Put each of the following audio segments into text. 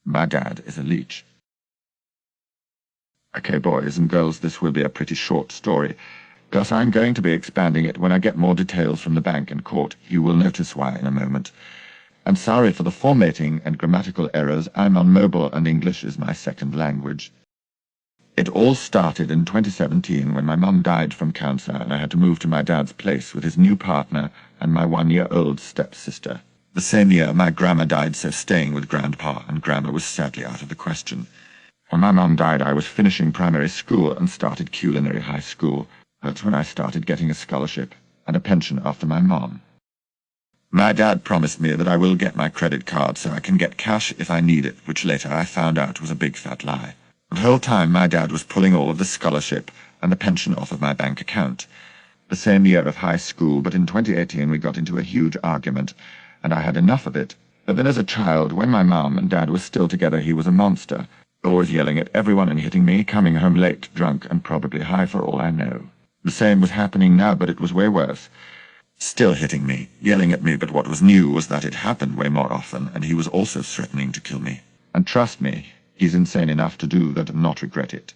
My dad is a leech. Okay, boys and girls, this will be a pretty short story, because I'm going to be expanding it when I get more details from the bank and court. You will notice why in a moment. I'm sorry for the formatting and grammatical errors. I'm on mobile and English is my second language. It all started in 2017 when my mum died from cancer and I had to move to my dad's place with his new partner and my 1-year-old stepsister. The same year my grandma died, so staying with grandpa and grandma was sadly out of the question. When my mum died, I was finishing primary school and started culinary high school. That's when I started getting a scholarship and a pension after my mom. My dad promised me that I will get my credit card so I can get cash if I need it, which later I found out was a big fat lie. The whole time my dad was pulling all of the scholarship and the pension off of my bank account. The same year of high school, but in 2018 we got into a huge argument, and I had enough of it. But then as a child, when my mom and dad were still together, he was a monster, always yelling at everyone and hitting me, coming home late, drunk, and probably high for all I know. The same was happening now, but it was way worse. Still hitting me, yelling at me, but what was new was that it happened way more often, and he was also threatening to kill me. And trust me, he's insane enough to do that and not regret it.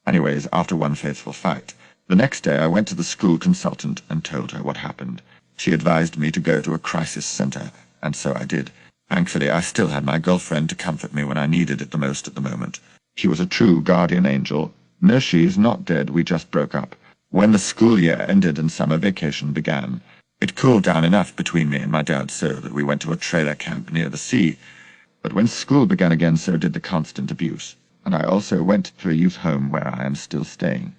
Anyways, after one faithful fight, the next day I went to the school consultant and told her what happened. She advised me to go to a crisis center, and so I did. Thankfully, I still had my girlfriend to comfort me when I needed it the most at the moment. She was a true guardian angel. No, she's not dead, we just broke up. When the school year ended and summer vacation began, it cooled down enough between me and my dad so that we went to a trailer camp near the sea. But when school began again, so did the constant abuse, and I also went to a youth home where I am still staying.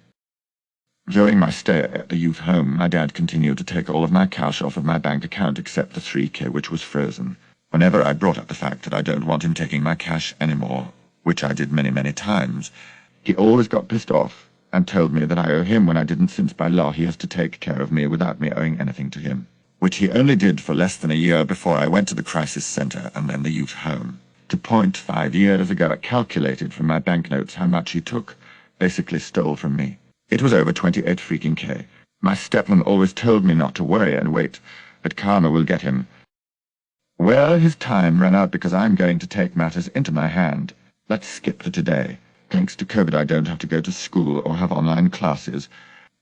During my stay at the youth home, my dad continued to take all of my cash off of my bank account except the $3,000 which was frozen. Whenever I brought up the fact that I don't want him taking my cash anymore, which I did many, many times, he always got pissed off and told me that I owe him when I didn't, since by law he has to take care of me without me owing anything to him, which he only did for less than a year before I went to the crisis center and then the youth home. To point, 5 years ago I calculated from my banknotes how much he took, basically stole from me. It was over 28 freaking K. My stepmom always told me not to worry and wait, but karma will get him. Well, his time ran out because I'm going to take matters into my hand. Let's skip to today. Thanks to COVID, I don't have to go to school or have online classes,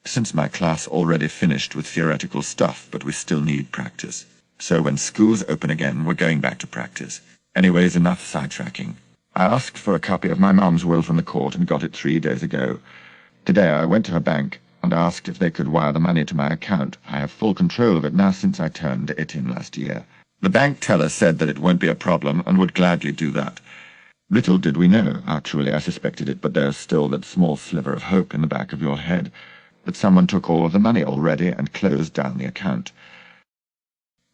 since my class already finished with theoretical stuff, but we still need practice. So when schools open again, we're going back to practice. Anyways, enough sidetracking. I asked for a copy of my mom's will from the court and got it 3 days ago. Today I went to her bank and asked if they could wire the money to my account. I have full control of it now since I turned 18 last year. The bank teller said that it won't be a problem and would gladly do that. Little did we know, actually I suspected it, but there's still that small sliver of hope in the back of your head that someone took all of the money already and closed down the account.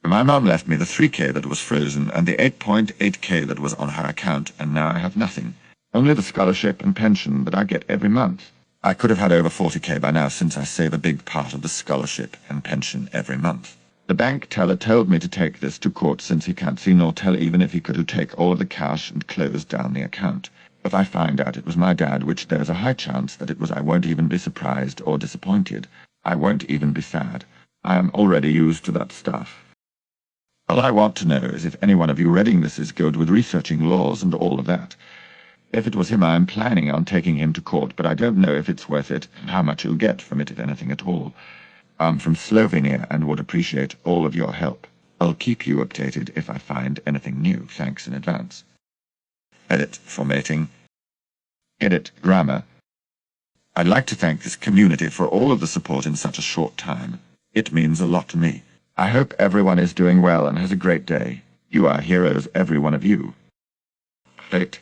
My mom left me the $3,000 that was frozen and the $8.8K that was on her account, and now I have nothing. Only the scholarship and pension that I get every month. I could have had over $40K by now since I save a big part of the scholarship and pension every month. The bank teller told me to take this to court since he can't see nor tell even if he could take all of the cash and close down the account. If I find out it was my dad, which there's a high chance that it was, I won't even be surprised or disappointed. I won't even be sad. I am already used to that stuff. All I want to know is if any one of you reading this is good with researching laws and all of that. If it was him, I am planning on taking him to court, but I don't know if it's worth it and how much he'll get from it, if anything at all. I'm from Slovenia and would appreciate all of your help. I'll keep you updated if I find anything new. Thanks in advance. Edit formatting. Edit grammar. I'd like to thank this community for all of the support in such a short time. It means a lot to me. I hope everyone is doing well and has a great day. You are heroes, every one of you. Late.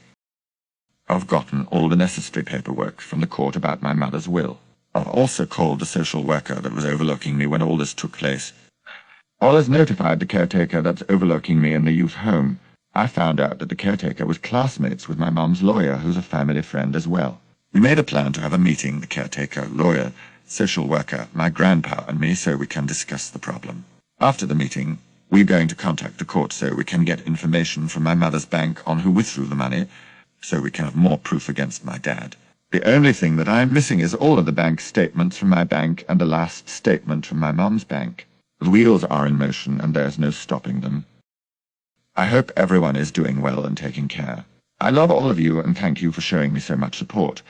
I've gotten all the necessary paperwork from the court about my mother's will. I've also called the social worker that was overlooking me when all this took place. All has notified the caretaker that's overlooking me in the youth home. I found out that the caretaker was classmates with my mom's lawyer, who's a family friend as well. We made a plan to have a meeting, the caretaker, lawyer, social worker, my grandpa and me, so we can discuss the problem. After the meeting, we're going to contact the court so we can get information from my mother's bank on who withdrew the money, so we can have more proof against my dad. The only thing that I'm missing is all of the bank statements from my bank and the last statement from my mom's bank. The wheels are in motion and there's no stopping them. I hope everyone is doing well and taking care. I love all of you and thank you for showing me so much support.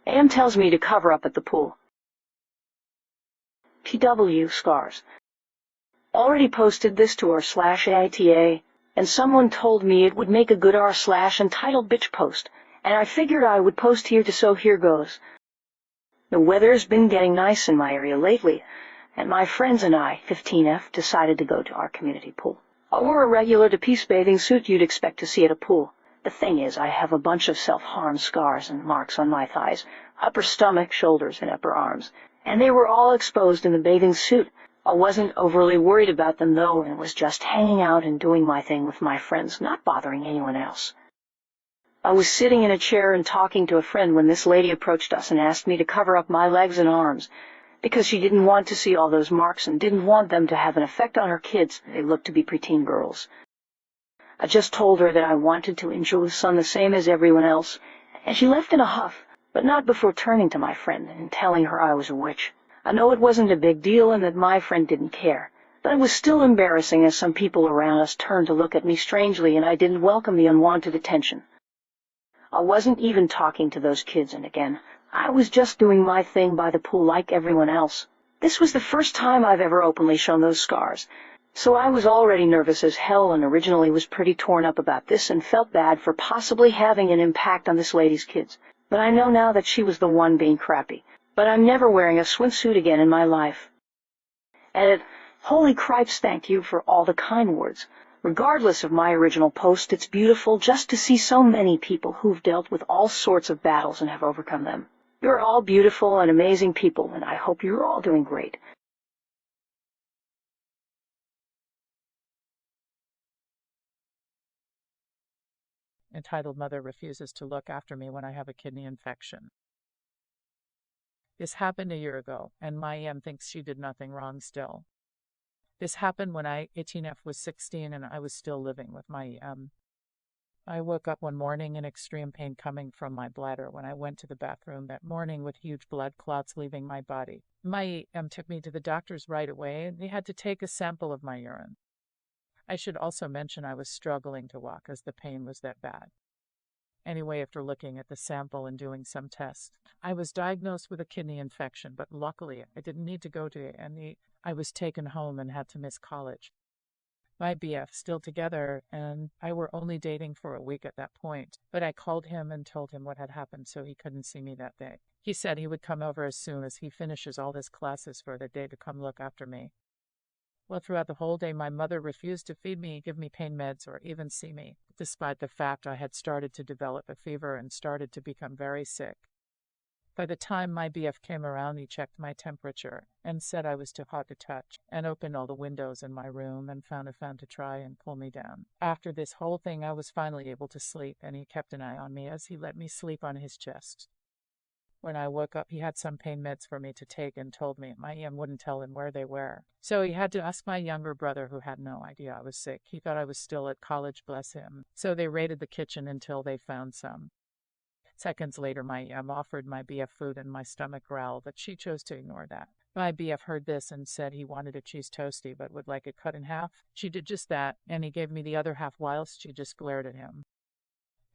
AM tells me to cover up at the pool. PW scars. Already posted this to r/AITA, and someone told me it would make a good r/entitled bitch post, and I figured I would post here so here goes. The weather's been getting nice in my area lately, and my friends and I, 15F, decided to go to our community pool. I wore a regular two-piece bathing suit you'd expect to see at a pool. The thing is, I have a bunch of self-harm scars and marks on my thighs, upper stomach, shoulders, and upper arms, and they were all exposed in the bathing suit. I wasn't overly worried about them, though, and was just hanging out and doing my thing with my friends, not bothering anyone else. I was sitting in a chair and talking to a friend when this lady approached us and asked me to cover up my legs and arms, because she didn't want to see all those marks and didn't want them to have an effect on her kids. They looked to be preteen girls. I just told her that I wanted to enjoy the sun the same as everyone else, and she left in a huff, but not before turning to my friend and telling her I was a witch. I know it wasn't a big deal and that my friend didn't care, but it was still embarrassing as some people around us turned to look at me strangely and I didn't welcome the unwanted attention. I wasn't even talking to those kids, and again, I was just doing my thing by the pool like everyone else. This was the first time I've ever openly shown those scars, so I was already nervous as hell and originally was pretty torn up about this and felt bad for possibly having an impact on this lady's kids. But I know now that she was the one being crappy. But I'm never wearing a swimsuit again in my life. Edit. Holy cripes, thank you for all the kind words. Regardless of my original post, it's beautiful just to see so many people who've dealt with all sorts of battles and have overcome them. You're all beautiful and amazing people, and I hope you're all doing great. Entitled Mother refuses to look after me when I have a kidney infection. This happened a year ago, and my EM thinks she did nothing wrong still. This happened when 18F was 16 and I was still living with my EM. I woke up one morning in extreme pain coming from my bladder when I went to the bathroom that morning with huge blood clots leaving my body. My EM took me to the doctors right away and they had to take a sample of my urine. I should also mention I was struggling to walk as the pain was that bad. Anyway, after looking at the sample and doing some tests, I was diagnosed with a kidney infection, but luckily I didn't need to go to any. I was taken home and had to miss college. My BF still together, and I were only dating for a week at that point, but I called him and told him what had happened so he couldn't see me that day. He said he would come over as soon as he finishes all his classes for the day to come look after me. Well, throughout the whole day, my mother refused to feed me, give me pain meds, or even see me, despite the fact I had started to develop a fever and started to become very sick. By the time my BF came around, he checked my temperature and said I was too hot to touch, and opened all the windows in my room and found a fan to try and cool me down. After this whole thing, I was finally able to sleep, and he kept an eye on me as he let me sleep on his chest. When I woke up, he had some pain meds for me to take and told me my EM wouldn't tell him where they were. So he had to ask my younger brother, who had no idea I was sick. He thought I was still at college, bless him. So they raided the kitchen until they found some. Seconds later, my EM offered my BF food and my stomach growled, but she chose to ignore that. My BF heard this and said he wanted a cheese toastie but would like it cut in half. She did just that, and he gave me the other half whilst she just glared at him.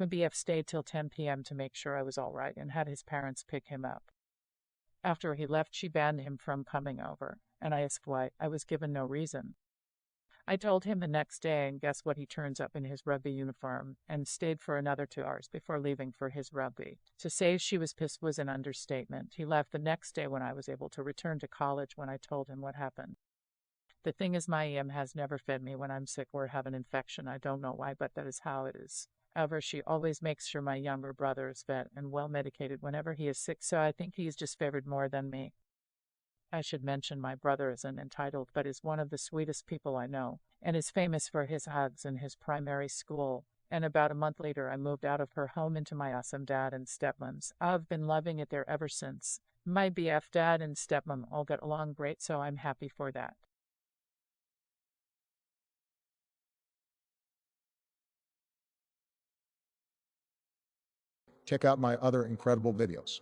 My BF stayed till 10 p.m. to make sure I was all right and had his parents pick him up. After he left, she banned him from coming over, and I asked why. I was given no reason. I told him the next day, and guess what? He turns up in his rugby uniform and stayed for another 2 hours before leaving for his rugby. To say she was pissed was an understatement. He left the next day when I was able to return to college when I told him what happened. The thing is, my EM has never fed me when I'm sick or have an infection. I don't know why, but that is how it is. However, she always makes sure my younger brother is fed and well medicated whenever he is sick, so I think he is just favored more than me. I should mention my brother isn't entitled, but is one of the sweetest people I know, and is famous for his hugs in his primary school. And about a month later, I moved out of her home into my awesome dad and stepmom's. I've been loving it there ever since. My BF dad and stepmom all get along great, so I'm happy for that. Check out my other incredible videos.